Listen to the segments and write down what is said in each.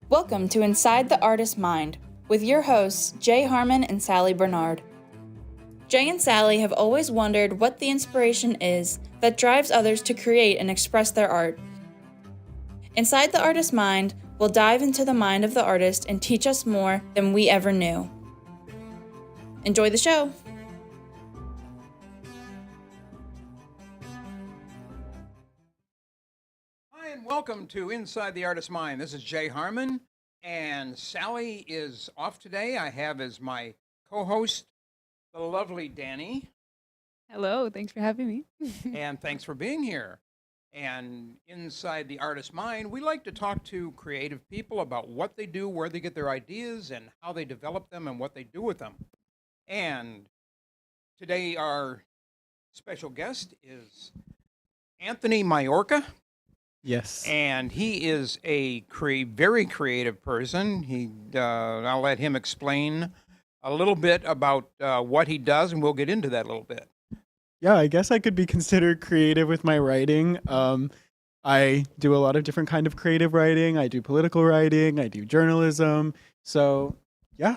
Welcome to Inside the Artist's Mind with your hosts, Jay Harmon and Sally Bernard. Jay and Sally have always wondered what the inspiration is that drives others to create and express their art. Inside the Artist's Mind, we'll dive into the mind of the artist and teach us more than we ever knew. Enjoy the show! Hi, and welcome to Inside the Artist's Mind. This is Jay Harmon, and Sally is off today. I have as my co-host the lovely Danny, Hello, thanks for having me. and thanks for being here. And inside the Artist's Mind, we like to talk to creative people about what they do, where they get their ideas, and how they develop them, and what they do with them. And today, our special guest is Anthony Maiorca. Yes. And he is a very creative person. I'll let him explain a little bit about what he does, and we'll get into that a little bit. Yeah, I guess I could be considered creative with my writing. I do a lot of different kind of creative writing. I do political writing. I do journalism. So, yeah.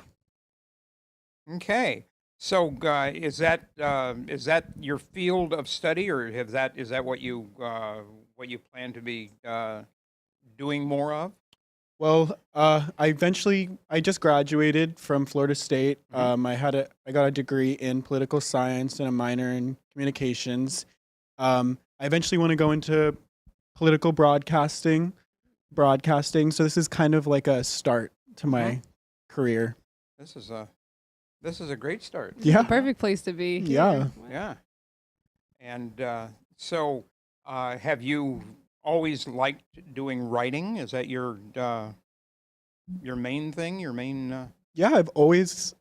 Okay. So is that your field of study, or is that what you plan to be doing more of? Well, I just graduated from Florida State. I got a degree in political science and a minor in communications. I eventually want to go into political broadcasting. So this is kind of like a start to my career. This is a great start. This is Yeah. the perfect place to be. here. Yeah. Yeah. And so, have you always liked doing writing? Is that your main thing? Your main? Yeah, I've always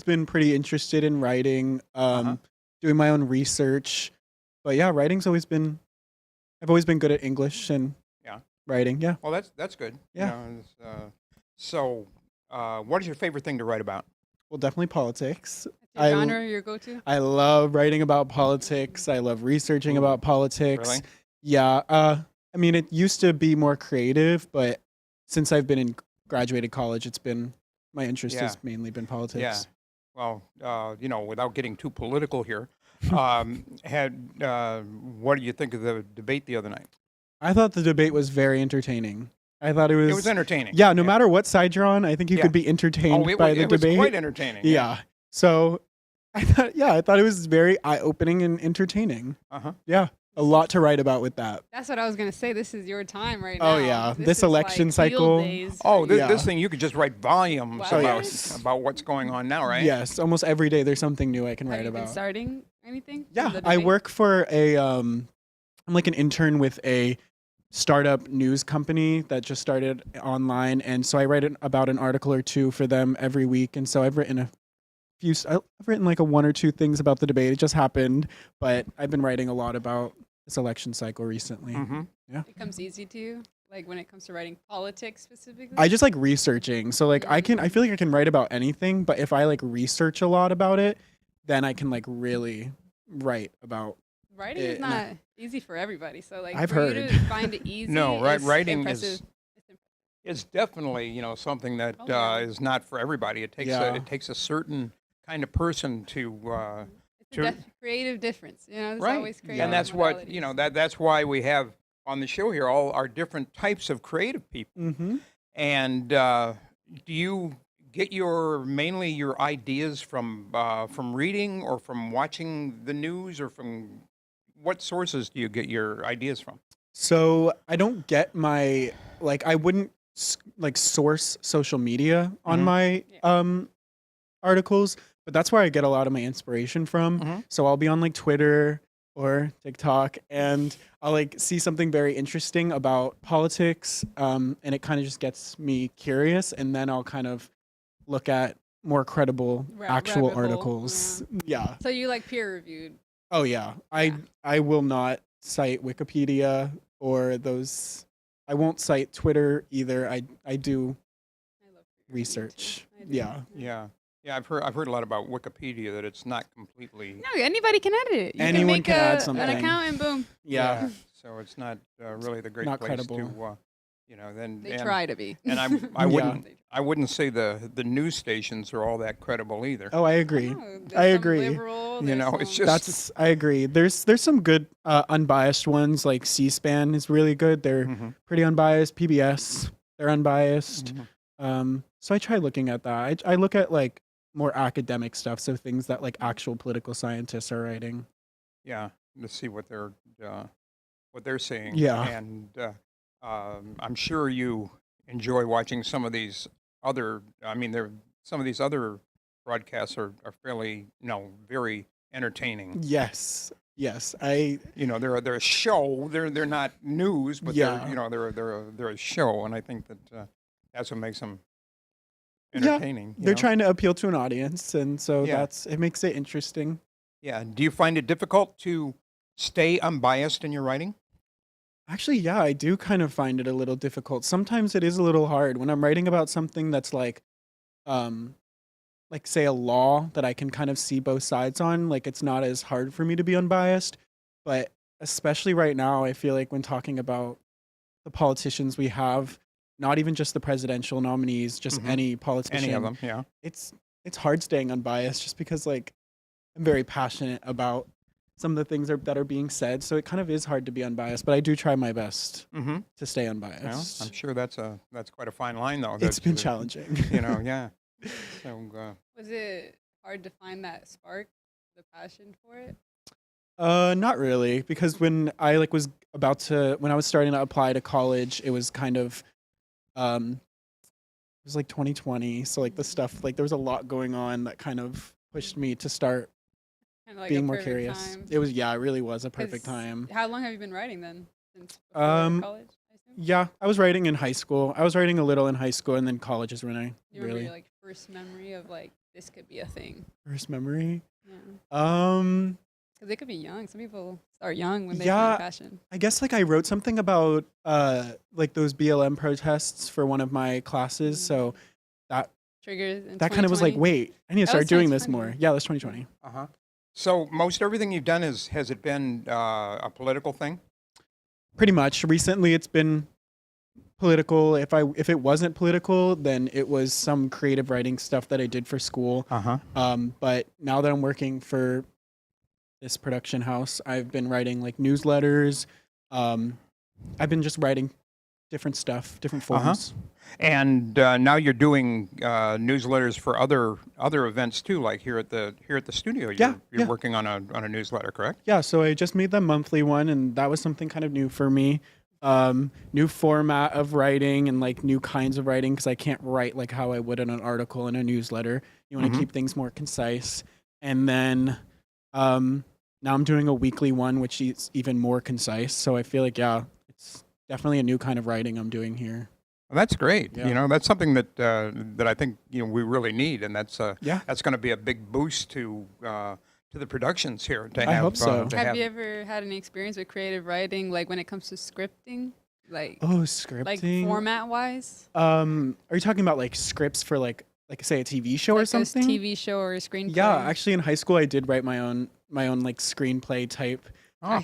been pretty interested in writing, doing my own research. But yeah, I've always been good at English and writing. Yeah. Well, that's good. Yeah. So, what is your favorite thing to write about? Well, definitely politics. Your genre, your go-to? I love writing about politics. I love researching about politics. Really? Yeah. I mean, it used to be more creative, but since I've been in graduated college, my interest has mainly been politics. Yeah. Well, without getting too political here, what do you think of the debate the other night? I thought the debate was very entertaining. I thought it was entertaining. Yeah, no matter what side you're on, I think you could be entertained by the debate. It was quite entertaining. Yeah. So I thought it was very eye-opening and entertaining. Yeah. A lot to write about with that. That's what I was going to say. This is your time right now. Oh, yeah. This is election like cycle. field days Oh, for you. this thing, you could just write volumes Wow. about what's going on now, right? Yes. Almost every day there's something new I can Have write you been about. starting anything? from Yeah. the I debate? work for I'm like an intern with a startup news company that just started online. And so I write about an article or two for them every week. And so I've written like one or two things about the debate. It just happened, but I've been writing a lot about this election cycle recently. It becomes easy to you, like when it comes to writing politics specifically? I just like researching. So like I feel like I can write about anything, but if I like research a lot about it, then I can like really write about Writing it. is not easy for everybody. So like I've for you heard. to find it easy No, is writing impressive. is it's definitely something that Oh, yeah. is not for everybody. It takes a certain kind of person to It's a creative difference. There's right, always creative and that's what modalities. that's why we have on the show here all our different types of creative people. Mm-hmm. And do you get mainly your ideas from reading, or from watching the news, or from what sources do you get your ideas from? So I don't get I wouldn't source social media on my articles, but that's where I get a lot of my inspiration from. So I'll be on like Twitter or TikTok, and I'll like see something very interesting about politics, and it kind of just gets me curious, and then I'll kind of look at more credible actual rabbit hole, articles. Yeah. So you like peer reviewed? Oh yeah. I will not cite Wikipedia or those. I won't cite Twitter either. I do I love peer review research. too. I do. Yeah. Yeah, I've heard a lot about Wikipedia, that it's not completely. No, anybody can edit it. You Anyone can make can add an something. account and boom. Yeah. So it's not really the great Not place credible. then They try to be. And I wouldn't say the news stations are all that credible either. Oh, I agree. Oh, I there's some agree. liberal, It's just I agree. There's some good unbiased ones, like C-SPAN is really good. They're pretty unbiased. PBS, they're unbiased. So I try looking at that. I look at like more academic stuff, so things that like actual political scientists are writing. to see what they're saying. Yeah. And I'm sure you enjoy watching some of these other. I mean, some of these other broadcasts are fairly, very entertaining. Yes. They're a show. They're not news, but Yeah. they're a show, and I think that that's what makes them entertaining. They're trying to appeal to an audience, and so Yeah. it makes it interesting. Yeah. Do you find it difficult to stay unbiased in your writing? Actually, yeah, I do kind of find it a little difficult. Sometimes it is a little hard when I'm writing about something that's like say a law that I can kind of see both sides on. Like it's not as hard for me to be unbiased, but especially right now, I feel like when talking about the politicians we have, not even just the presidential nominees, just any politician, Any of them? Yeah. it's hard staying unbiased just because like I'm very passionate about some of the things that are being said, so it kind of is hard to be unbiased, but I do try my best to stay Well, unbiased. I'm sure that's quite a fine line, though. It's been challenging. Yeah. So, Was it hard to find that spark, the passion for it? Not really, because when I was starting to apply to college, it was kind of it was like 2020, so like the stuff, like there was a lot going on that kind of pushed me to start Kinda like being a more perfect curious. time. It really was a perfect 'Cause time. How long have you been writing then? Since before Um, college, I assume? Yeah, I was writing in high school. I was writing a little in high school, and then college is when I You remember really your like first memory of like this could be a thing? first memory. Yeah. Um, Because they could be young. Some people start young when they Yeah. find passion. I guess like I wrote something about like those BLM protests for one of my classes, so that Triggers. In that kind of was like, 2020? wait, I need to That start was doing this 2020. more. Yeah, that's 2020. so most everything you've done has it been a political thing? Pretty much. Recently, it's been political. If it wasn't political, then it was some creative writing stuff that I did for school. But now that I'm working for this production house, I've been writing like newsletters. I've been just writing different stuff, different forms. And now you're doing newsletters for other events too, like here at the studio. You're Yeah. working on a newsletter, correct? Yeah, so I just made the monthly one, and that was something kind of new for me. New format of writing and like new kinds of writing, because I can't write like how I would in an article in a newsletter. You want to keep things more concise. And then now I'm doing a weekly one, which is even more concise. So I feel like, it's definitely a new kind of writing I'm doing here. Well, that's great. Yeah. That's something that I think we really need, and that's Yeah. that's going to be a big boost to the productions here. To I have, hope so. Have you ever had any experience with creative writing, like when it comes to scripting, like Oh, scripting. format wise? Are you talking about like scripts for like say a TV show or Like a something? TV show or a screenplay? Yeah, actually in high school I did write my own like screenplay type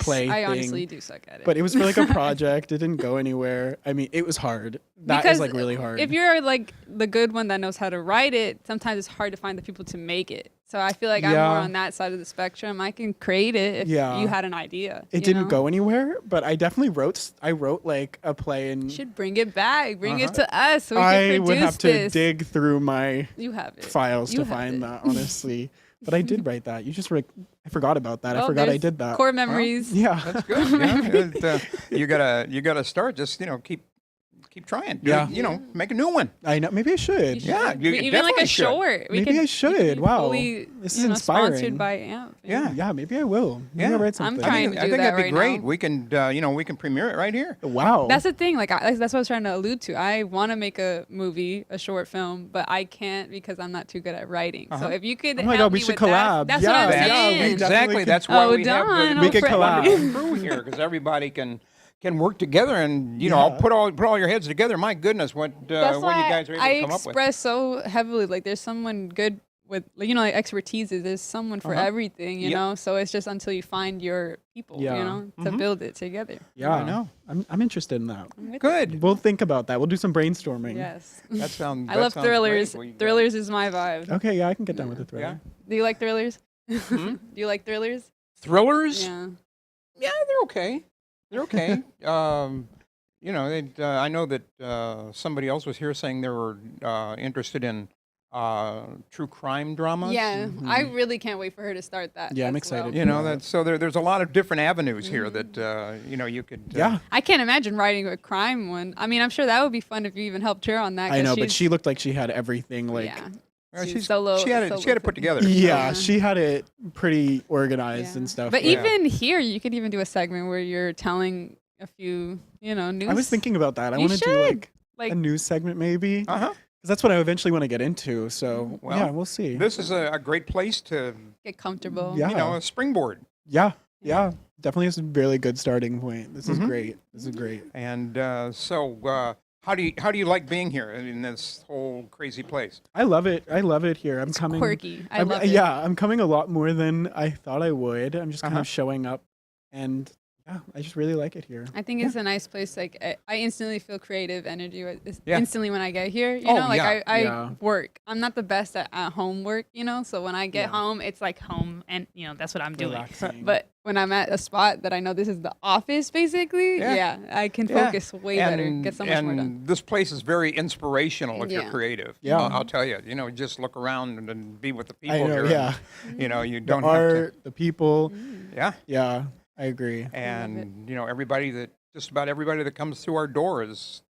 play I thing. honestly do suck at it. But it was for like a project. It didn't go anywhere. I mean, it was hard. That is Because like really hard. If you're like the good one that knows how to write it, sometimes it's hard to find the people to make it. So I feel like I'm Yeah. more on that side of the spectrum. I can create it if Yeah. you had an idea. it didn't go anywhere, but I definitely wrote like a play, and You should bring it back. Bring it to us so we can I produce would have to this. dig through my You have it. files You to have find it. that, honestly. But I did write that. You just I forgot about that. I Well, forgot I there's did that. Core memories. Yeah. That's good. Yeah. You gotta start. Just keep trying. Yeah. Make a new one. I know. Maybe I should. You Yeah, should. you Even like definitely a should. short. We Maybe could- I you should. could be Wow. fully, This is Sponsored inspiring. by AMP. Yeah. Yeah, maybe I will. Maybe I'll Yeah. write something. trying to I do think that that'd be right great. now. We can we can premiere it right here. Wow. That's the thing. Like that's what I was trying to allude to. I want to make a movie, a short film, but I can't because I'm not too good at writing. So if you could, Oh my help God, we me should with that- collab. That's Yeah, what I'm yeah, saying. we Exactly. definitely That's could- why Oh, we have done. the We could collab. crew here, because everybody can work together, and I'll put all your heads together. My goodness, what That's you why guys are able I to come up with. express so heavily. Like there's someone good with, you know, like expertises. There's someone for everything, you Yep. know. So it's just until you find your people, you Yeah. know, to build it together. Yeah, I know. I'm interested in that. I'm with Good. We'll think about that. We'll do some it. brainstorming. Yes. That sounds. I love thrillers. Thrillers is my vibe. Okay, yeah, I can get down with the thriller. Yeah. Do you like thrillers? Do you like thrillers? Thrillers? Yeah. Yeah, they're okay. They're okay. You know, I know that somebody else was here saying they were interested in true crime dramas. Yeah. I really can't wait for her to start that. Yeah, I'm as excited. well. You know, that's so there's a lot of different avenues here that you know you could. Yeah, I can't imagine writing a crime one. I mean, I'm sure that would be fun if you even helped her on that. I 'cause know, but she's- she looked like she had everything. Like, yeah. she's solo- she had it solo put together. yeah, Yeah. she had it pretty organized Yeah. and stuff. But Yeah. even here, you could even do a segment where you're telling a few, you know, news. I was thinking about that. I You want to do should. like like, a news segment maybe, because Uh huh. that's what I eventually want to get into. So Well, yeah, we'll see. This is a great place to get comfortable. Yeah. you know a springboard. Yeah, yeah, definitely is a really good starting point. This is Mhm. great. This is great. And so, how do you like being here in this whole crazy place? I love it. I love it here. I'm It's coming. quirky. I I'm- love it. Yeah, I'm coming a lot more than I thought I would. I'm just kind Uh-huh. of showing up, and yeah, I just really like it here. I think it's a nice place. Like I instantly feel creative energy Yeah. instantly when I get here. You Oh, know, like yeah. I Yeah. work. I'm not the best at home work. You know, so when I get Yeah. home, it's like home, and you know that's what I'm doing. Relaxing. But when I'm at a spot that I know this is the office, basically, Yeah. yeah, I can Yeah. focus way better, get so much more done. This place is very inspirational if you're Yeah. creative. Yeah. I'll tell you. You know, just look around and be with the people I know. here. Yeah, You know, you the don't have art, the people. Mm. to. Yeah. Yeah, I agree. And you know, just about everybody that comes through our door is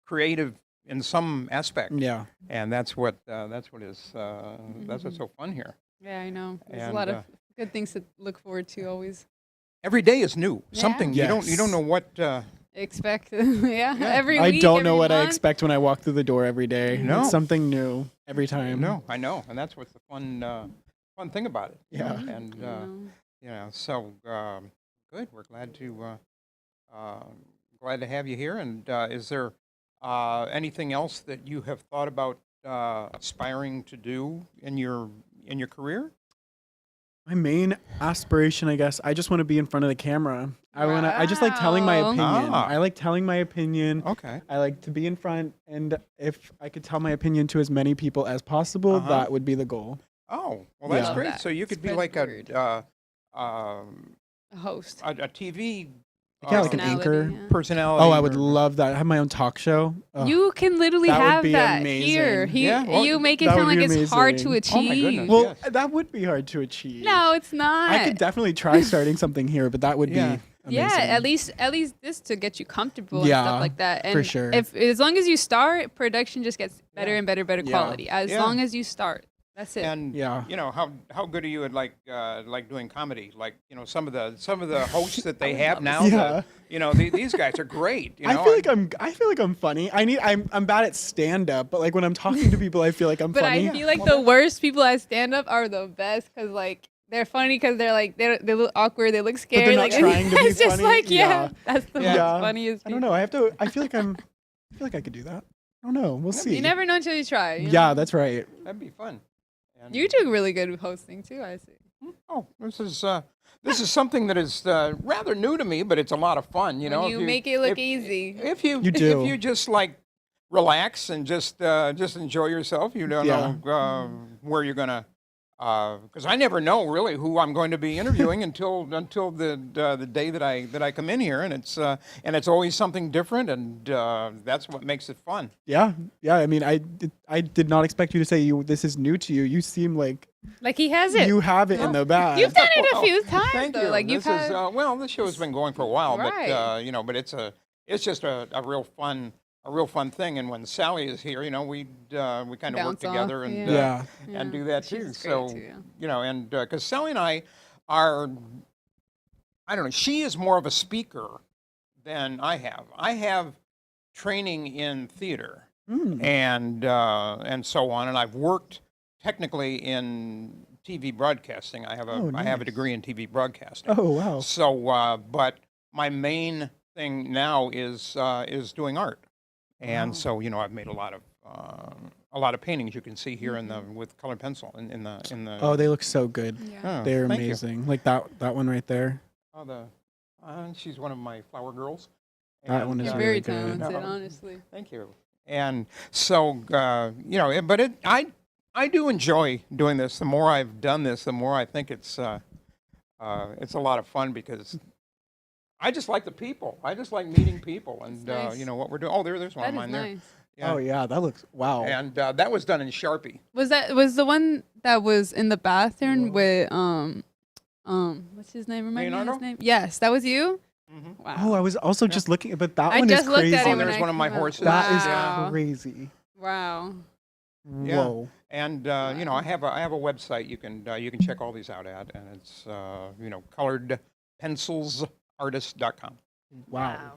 creative in some aspect. Yeah, And that's what that's what's so fun here. Yeah, I know. There's a And, lot of good things to look forward to. Always Every day is new. Yeah. Something you don't Yes. know what. expect. Yeah, every I week. don't know every what I month. expect when I walk through the door every day. No. It's something new every time. No, I know, and that's what's the fun thing about it. you know, Yeah. And I know. you know, so good. We're glad to have you here. And is there anything else that you have thought about aspiring to do in your career? My main aspiration, I guess, I just want to be in front of the camera. I just like telling my Wow. opinion. Ah. I like telling my opinion. Okay. I like to be in front, and if I could tell my opinion to as many people as possible, Uh-huh. that would be the goal. Oh, well, that's Yeah. great. That. So you could be Spread like the word. a host. TV Yeah, like an Personality, anchor. yeah. personality. Oh, I would or- love that. I have my own talk show. Oh, You can literally that would have be that amazing. here. Yeah, well, You make it that sound would like be it's hard to amazing. achieve. Oh my goodness. well, yes. that would be hard to achieve. No, it's not. I could definitely try starting something here, but that would Yeah. be amazing. Yeah, at least this to get you comfortable and Yeah, stuff like that. And for sure. If as long as you start, production just gets better Yeah. and better Yeah. quality. As Yeah. long as you start, that's it. And Yeah. you know how good are you at like doing comedy? Like you know some of the hosts that they have now. Yeah. You know these guys are great. You know, I feel like I'm funny. I'm bad at stand up, but like when I'm talking to people, I feel like I'm But funny. I feel like Well, the worst people at stand up are the best because like they're funny because they're like they look awkward, they look scared. they're not like, trying to be it's just funny. like Yeah. that's the Yeah. most funniest. I don't know. I feel like I could do that. I don't know. We'll see. You never know until you try. you Yeah, know? that's right. that'd be fun. And, You do really good with hosting too. I see. Oh, this is something that is rather new to me, but it's a lot of fun. You know, When if you make it look if- easy. If you You do. if you just like relax and just enjoy yourself, you don't Yeah. know where you're gonna. Because I never know really who I'm going to be interviewing until the day that I come in here, and it's always something different, and that's what makes it fun. Yeah. Yeah. I mean, I did not expect you to say this is new to you. You seem like Like he has it. you have it in the bag. You've done it a Well, few times Thank though. you. Like you've this is had. well, the show has been going for a while, Right. but you know, but it's just a real fun thing. And when Sally is here, you know, we kind of work Bounce off, together and Yeah. and Yeah. do that She's too. great So too, yeah. you know, and because Sally and I are, I don't know, she is more of a speaker than I have. I have training in theater Mm. and so on, and I've worked technically in TV broadcasting. I have a Oh, I have a nice. degree in TV broadcasting. Oh wow. So, but my main thing now is doing art, and Wow. so you know I've made a lot a lot of paintings you can see here in the with colored pencil in the. Oh, they look so good. Yeah. Oh, They're thank you. amazing. Like that one right there. Oh, she's one of my flower girls. That one is You're really very good. talented, No. honestly. Thank you. And so, I do enjoy doing this. The more I've done this, the more I think it's a lot of fun because I just like the people. I just like meeting people and, That's nice. what we're doing. Oh, there's one That of is mine there. nice. Yeah. Oh yeah, that looks wow. And that was done in Sharpie. Was the one that was in the bathroom with what's his name? Remind me of Leonardo? his name. Yes, that was you. Mm-hmm. Wow. Oh, I was also just looking, but that I one just is looked crazy. at it Oh, when there's I one of my came out. horses. That is Wow. crazy. Wow. Yeah. Whoa. And I have a website you can check all these out at, and it's coloredpencilsartist.com. Wow.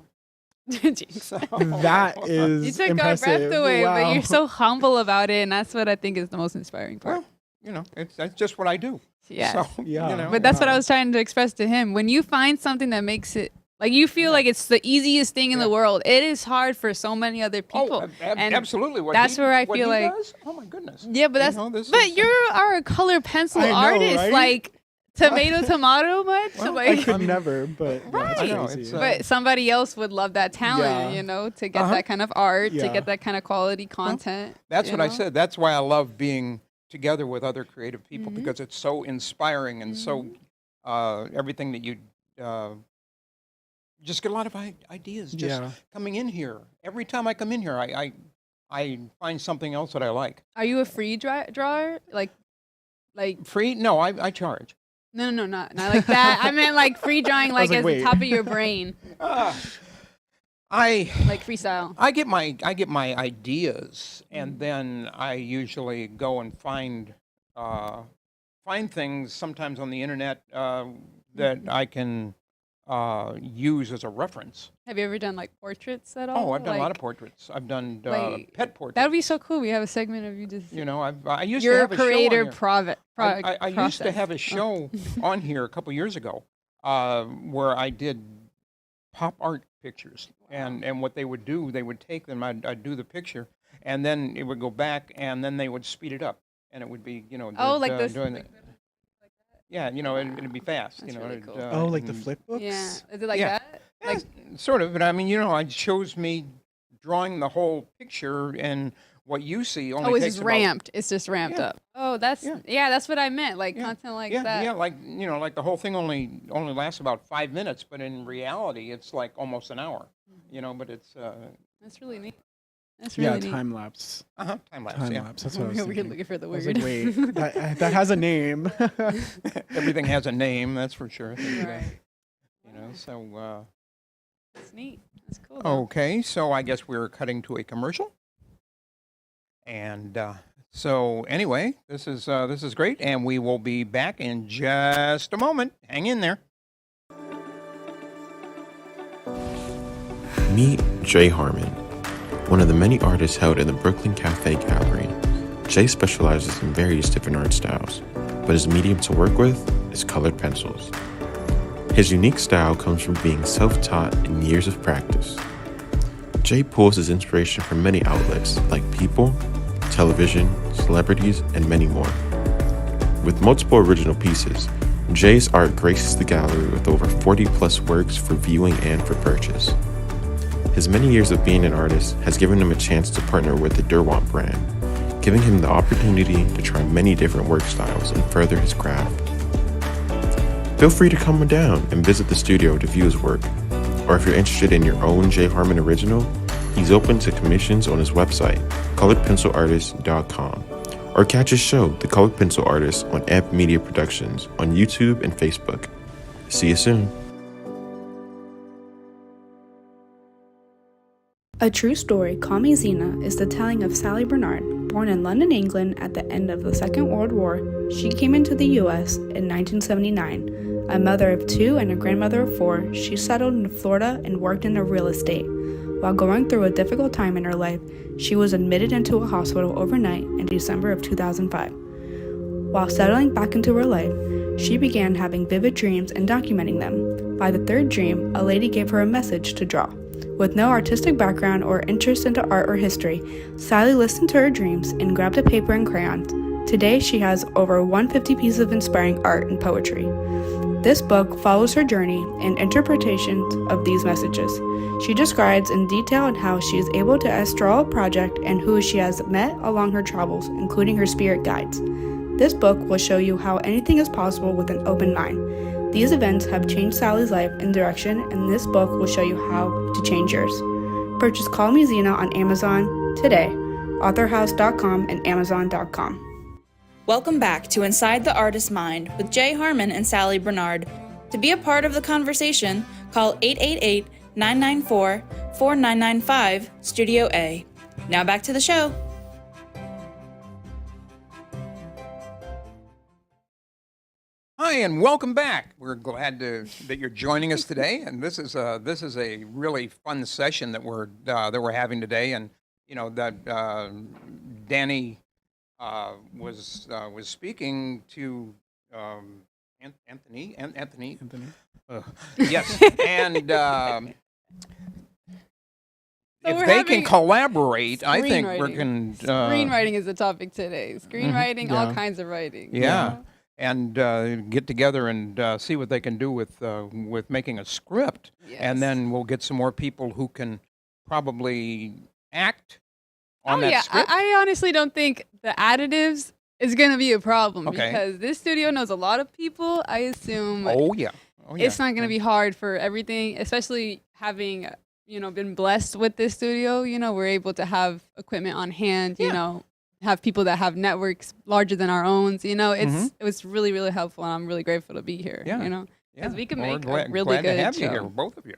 Jinx. So, That is You took impressive. our breath away, wow. but you're so humble about it, and that's what I think is the most inspiring part. well, that's just what I do. Yes. So, Yeah. But that's what I Wow. was trying to express to him. When you find something that makes it like you feel like it's the easiest thing in the world, it is hard for so many other people. Oh, And absolutely. that's where I what feel he like- does? Oh my goodness. Yeah, but that's this but is, you are a color pencil I know, artist, right? like tomato much. Well, I like, could never, but yeah, Right. it's I know, crazy. it's, but somebody else would love that talent, Yeah. to get that kind of art, to Yeah. get that kind of quality content. That's you what I know? said. That's why I love being together with other creative people Mm-hmm. because it's so inspiring and so everything that you just get a lot of ideas just Yeah. coming in here. Every time I come in here, I find something else that I like. Are you a free drawer? Like Free? No, I charge. no, not like that. I meant like free drawing, was like like, as wait. the top of your brain, I like freestyle. I get my ideas, Mm-hmm. and then I usually go and find things sometimes on the internet that I can use as a reference. Have you ever done like portraits at all? Oh, I've done a lot of Like, portraits. I've done like, pet portraits. that would be so cool. We have a segment of you just I used to your have a creator show on here. I used to process. have a show on here a couple years ago where I did pop art pictures, and what they would do, they would take them. I'd do the picture, and then it would go back, and then they would speed it up, and it would be Oh, like this. doing it. Yeah, it'd be fast. That's really cool. Oh, like the and- flip books? Yeah, is it like Yeah. that? Yeah, Like sort of, but I mean, it shows me drawing the whole picture, and what you see only it's takes just about ramped. It's just ramped Yeah. up. Oh, that's Yeah. that's what I meant. Like Yeah. content like yeah, that. yeah, like like the whole thing only lasts about 5 minutes, but in reality, it's like almost an hour. But it's That's really neat. That's really Yeah, neat. time lapse. time lapse. Time Yeah, lapse. That's what I was We're thinking. looking for the I was word. like, wait, that has a name. everything has a name. That's for sure. Right. So That's neat. That's cool. though. okay, so I guess we're cutting to a commercial, and so anyway, this is great, and we will be back in just a moment. Hang in there. Meet Jay Harmon, one of the many artists held in the Brooklyn Cafe Gallery. Jay specializes in various different art styles, but his medium to work with is colored pencils. His unique style comes from being self-taught and years of practice. Jay pulls his inspiration from many outlets like people, television, celebrities, and many more. With multiple original pieces, Jay's art graces the gallery with over 40 plus works for viewing and for purchase. His many years of being an artist has given him a chance to partner with the Derwent brand, giving him the opportunity to try many different work styles and further his craft. Feel free to come down and visit the studio to view his work, or if you're interested in your own Jay Harmon original, he's open to commissions on his website, coloredpencilartist.com, or catch his show, The Colored Pencil Artist, on Amp Media Productions on YouTube and Facebook. See you soon. A true story, Call Me Zena, is the telling of Sally Bernard. Born in London, England at the end of the Second World War, she came into the U.S. in 1979. A mother of 2 and a grandmother of 4, she settled in Florida and worked in real estate. While going through a difficult time in her life, she was admitted into a hospital overnight in December of 2005. While settling back into her life, she began having vivid dreams and documenting them. By the third dream, a lady gave her a message to draw. With no artistic background or interest into art or history, Sally listened to her dreams and grabbed a paper and crayons. Today, she has over 150 pieces of inspiring art and poetry. This book follows her journey and interpretations of these messages. She describes in detail how she is able to draw a project and who she has met along her travels, including her spirit guides. This book will show you how anything is possible with an open mind. These events have changed Sally's life and direction, and this book will show you how to change yours. Purchase Call Me Zena on Amazon today, authorhouse.com and amazon.com. Welcome back to Inside the Artist's Mind with Jay Harmon and Sally Bernard. To be a part of the conversation, call 888-994-4995, Studio A. Now back to the show. Hi, and welcome back. We're glad that you're joining us today, and this is a really fun session that we're having today. And you know that Danny was speaking to Anthony. Yes, and if they can collaborate, I think we can. Screenwriting is the topic today. Screenwriting, all kinds of writing. Yeah. And get together and see what they can do with making a script, and then we'll get some more people who can probably act on that script. I honestly don't think the additives is going to be a problem because this studio knows a lot of people. I assume. Oh yeah. It's not going to be hard for everything, especially having been blessed with this studio. We're able to have equipment on hand. Have people that have networks larger than our own. It was really, really helpful, and I'm really grateful to be here. Because we can make a really glad good to have show. you here, both of you.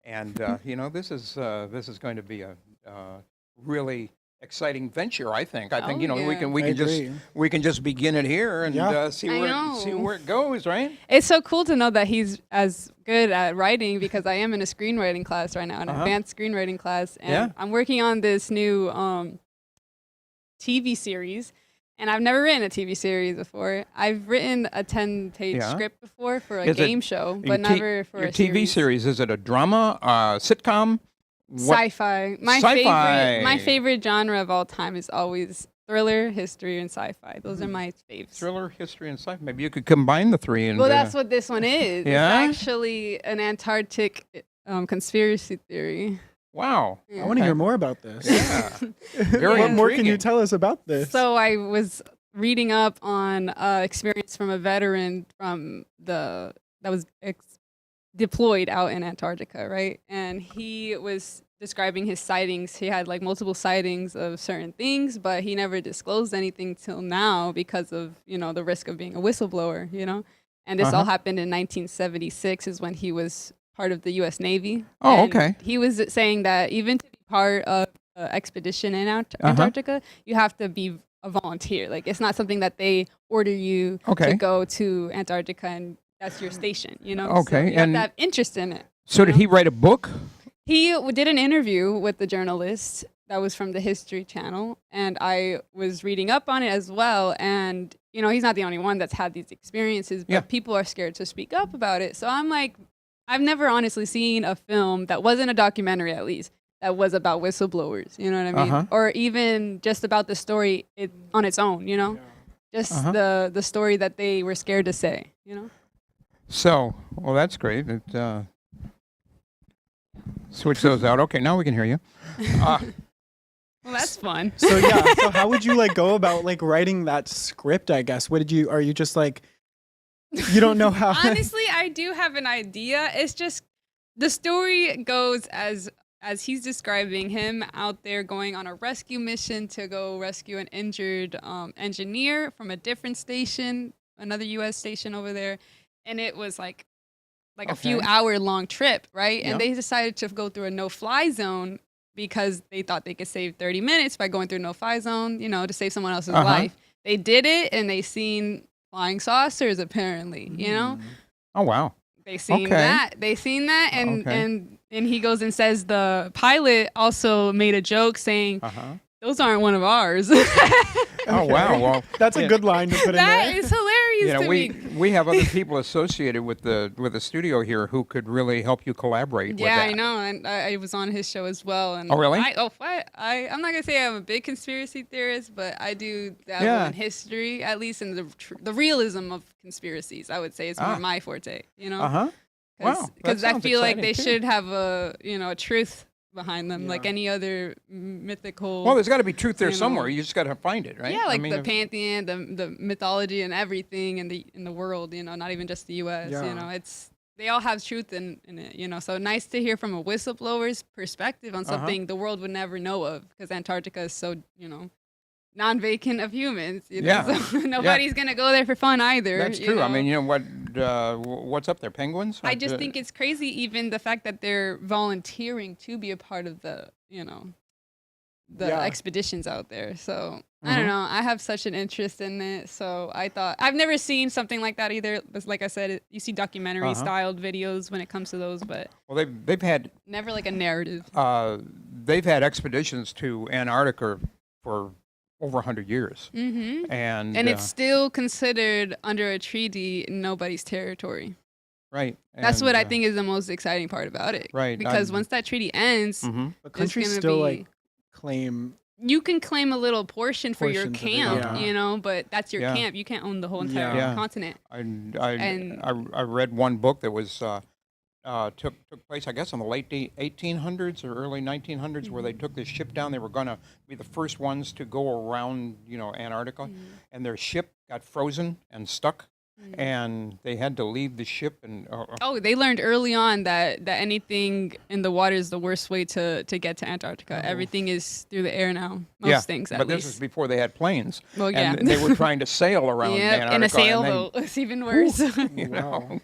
And this is going to be a really exciting venture. I think we can just begin it here and see where it goes. Right? It's so cool to know that he's as good at writing because I am in a screenwriting class right now, an advanced screenwriting class, and I'm working on this new TV series, and I've never written a TV series before. I've written a 10-page script before for a game show, but never for a TV series. Is it a drama, sitcom? Sci-fi. My favorite genre of all time is always thriller, history, and sci-fi. Those are my faves. Thriller, history, and sci-fi. Maybe you could combine the three. And, that's what this one is. Yeah? It's actually an Antarctic conspiracy theory. Wow. I want to hear more about this. Yeah. What more can you tell us about this? So I was reading up on experience from a veteran that was deployed out in Antarctica, right? And he was describing his sightings. He had multiple sightings of certain things, but he never disclosed anything till now because of, the risk of being a whistleblower, And this all happened in 1976 is when he was part of the U.S. Navy. Oh, okay. He was saying that even to be part of an expedition in Antarctica, you have to be a volunteer. It's not something that they order you to go to Antarctica and that's your station, Okay. So you have to have interest in it. So did he write a book? He did an interview with the journalist that was from the History Channel, and I was reading up on it as well. And, he's not the only one that's had these experiences, but people are scared to speak up about it. So I'm like, I've never honestly seen a film that wasn't a documentary, at least, that was about whistleblowers, you know what I mean? Or even just about the story on its own, just the story that they were scared to say, So, well, that's great. Switch those out. Okay, now we can hear you. Well, that's fun. So how would you go about writing that script, I guess? Are you just you don't know how? Honestly, I do have an idea. It's just the story goes as he's describing him out there going on a rescue mission to go rescue an injured engineer from a different station, another U.S. station over there. And it was a few hour long trip, right? And they decided to go through a no-fly zone because they thought they could save 30 minutes by going through a no-fly zone, to save someone else's life. They did it, and they seen flying saucers, apparently, Oh, wow. They seen that, and he goes and says the pilot also made a joke saying those aren't one of ours. Oh wow! Well, That's a good line to put in That there. is hilarious to we me. we have other people associated with the studio here who could really help you collaborate. Yeah, with that. I know, and I was on his show as well. And Oh, really? I'm not gonna say I'm a big conspiracy theorist, but I do dabble Yeah. in history, at least in the realism of conspiracies. I would say is more my forte. You know, Uh huh. Wow, that because I sounds feel like they exciting, too. should have a truth behind them, like Yeah. any other mythical. Well, there's got to be truth there you know. somewhere. You just got to find it, right? Yeah, like the if- pantheon, the mythology, and everything in the world. Not even just the U.S. Yeah. They all have truth in it. So nice to hear from a whistleblower's perspective on something the world would never know of, because Antarctica is so non-vacant of humans. Yeah. So nobody's gonna go there for fun either. That's you true. I know. mean, what's up there? Penguins? I just think it's crazy, even the fact that they're volunteering to be a part of the Yeah. expeditions out there. So I Mm-hmm. don't know. I have such an interest in it. So I thought I've never seen something like that either. But like I said, you see documentary styled videos when it comes to those, but Well, they've had never like a narrative. expeditions to Antarctica for over 100 years, Mm-hmm. and And it's still considered under a treaty nobody's territory. right. That's and, what I think is the most exciting part about it. Right, Because I'm- once that treaty ends, Mhm. But it's countries gonna still be- like claim. you can claim a little portion for your Portions of it, camp, yeah. but that's your Yeah. camp. You can't own the whole entire Yeah. continent. And And- I read one book that was took place, I guess, in the late 1800s or early 1900s, where they took this ship down. They were going to be the first ones to go around, Antarctica, and their ship got frozen and stuck, and they had to leave the ship. And Oh, they learned early on that anything in the water is the worst way to get to Antarctica. Everything is through the air now. Most things, at but least. this is before they had planes. Well, yeah. And they were trying to sail around Yeah, Antarctica. in a and then, sailboat. It's even worse. Wow.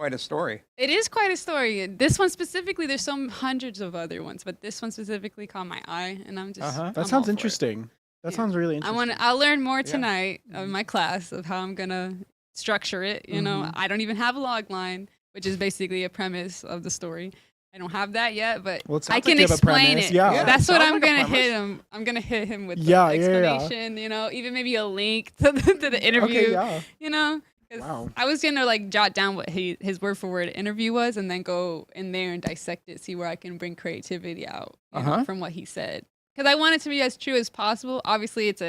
Quite a story. It is quite a story. This one specifically, there's some hundreds of other ones, but this one specifically caught my eye, and I'm just. Uh-huh. I'm That all sounds for it. interesting. That sounds really interesting. I'll learn more tonight of my class of how I'm gonna structure it. I don't even have a log line, which is basically a premise of the story. I don't have that yet, but Well, it sounds I like can you have a explain premise. it. Yeah. Yeah, That's what sounds I'm like a gonna premise. hit him. I'm gonna hit him with Yeah, the yeah, yeah. explanation. Even maybe a link to the interview. Okay, yeah. 'Cause Wow. I was gonna jot down what his word for word interview was, and then go in there and dissect it, see where I can bring creativity out from what he said. Because I want it to be as true as possible. Obviously, it's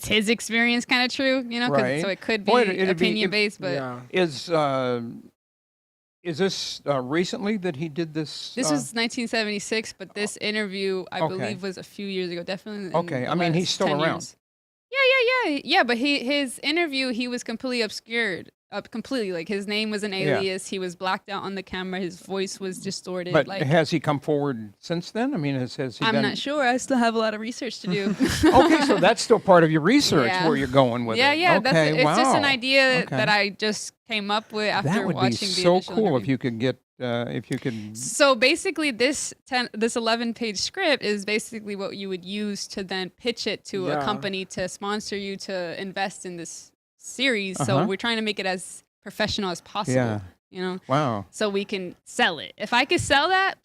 his experience kind of true, 'cause- Right. so it could be Well, it'd be- opinion based, but Yeah. Is this recently that he did this? this was 1976. But this interview, I okay. believe, was a few years ago. Definitely. in Okay, the I mean, he's last still 10 around. years. Yeah. But his interview, he was completely obscured. Completely, like his name was an alias. He was blacked out on the camera. His voice was distorted. But like has he come forward since then? I mean, has he I'm been? not sure. I still have a lot of research to do. Okay, so that's still part of your research Yeah. where you're going with yeah, it. yeah. Okay, It's just an wow. idea Okay. that I just came up with after That would be watching the so initial cool interview. if you could get if you could. So basically, this 11-page script is basically what you would use to then pitch it to a Yeah. company to sponsor you to invest in this series. Uh-huh. So we're trying to make it as professional as possible. Yeah. Wow. So we can sell it. If I could sell that,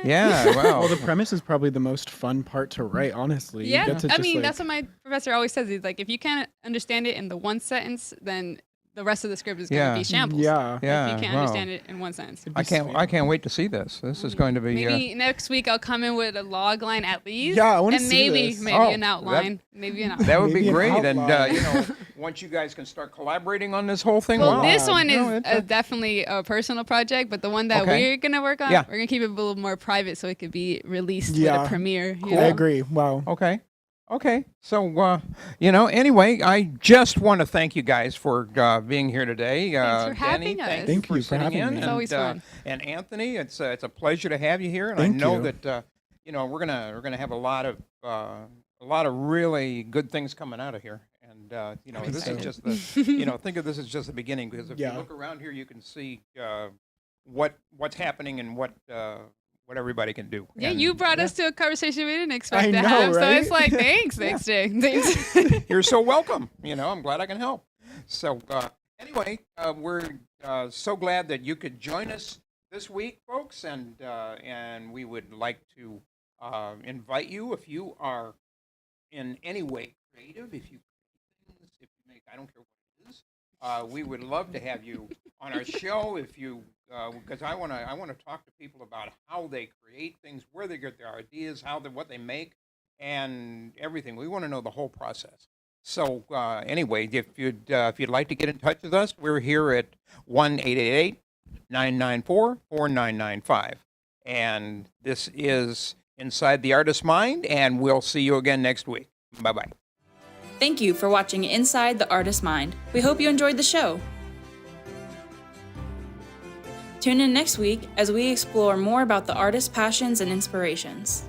Yeah. Wow. Well, the premise is probably the most fun part to write, honestly. You yeah. get to I just, mean, like- that's what my professor always says. He's like, if you can't understand it in the one sentence, then the rest of the script is going to Yeah. be shambles. Yeah. Yeah. If you can't wow. understand it in one sentence. I can't wait to see this. This is going to be. Maybe next week I'll come in with a log line at least. Yeah, I wanna and see maybe this. Oh, an outline. Maybe an outline. that would be Maybe an great, and outline. once you guys can start collaborating on this whole thing. Well, wow. this one No, is it's a- definitely a personal project, but the one that Okay. we're gonna work on, Yeah. we're gonna keep it a little more private so it could be released Yeah. with a premiere. You I know? agree. Wow. Okay. So, anyway, I just want to thank you guys for being here today. Thanks for Danny, having us. thank Thank you you for for sitting having in. me. It's always fun. And Anthony, it's a pleasure to have you here. And Thank I know you. that we're gonna have a lot of really good things coming out of here. And this is just the think of this as just the beginning, because if you Yeah. look around here, you can see what's happening and what everybody can do. Yeah, And you brought us to a conversation we didn't expect I to know, have. So right? it's like, thanks, Jay. Thanks. You're so welcome. I'm glad I can help. So anyway, we're so glad that you could join us this week, folks, and we would like to invite you, if you are in any way creative, if you make, I don't care what it is, we would love to have you on our show. If you, because I want to talk to people about how they create things, where they get their ideas, what they make, and everything. We want to know the whole process. So anyway, if you'd like to get in touch with us, we're here at 1-888-994-4995. And this is Inside the Artist's Mind, and we'll see you again next week. Bye-bye. Thank you for watching Inside the Artist's Mind. We hope you enjoyed the show. Tune in next week as we explore more about the artist's passions and inspirations.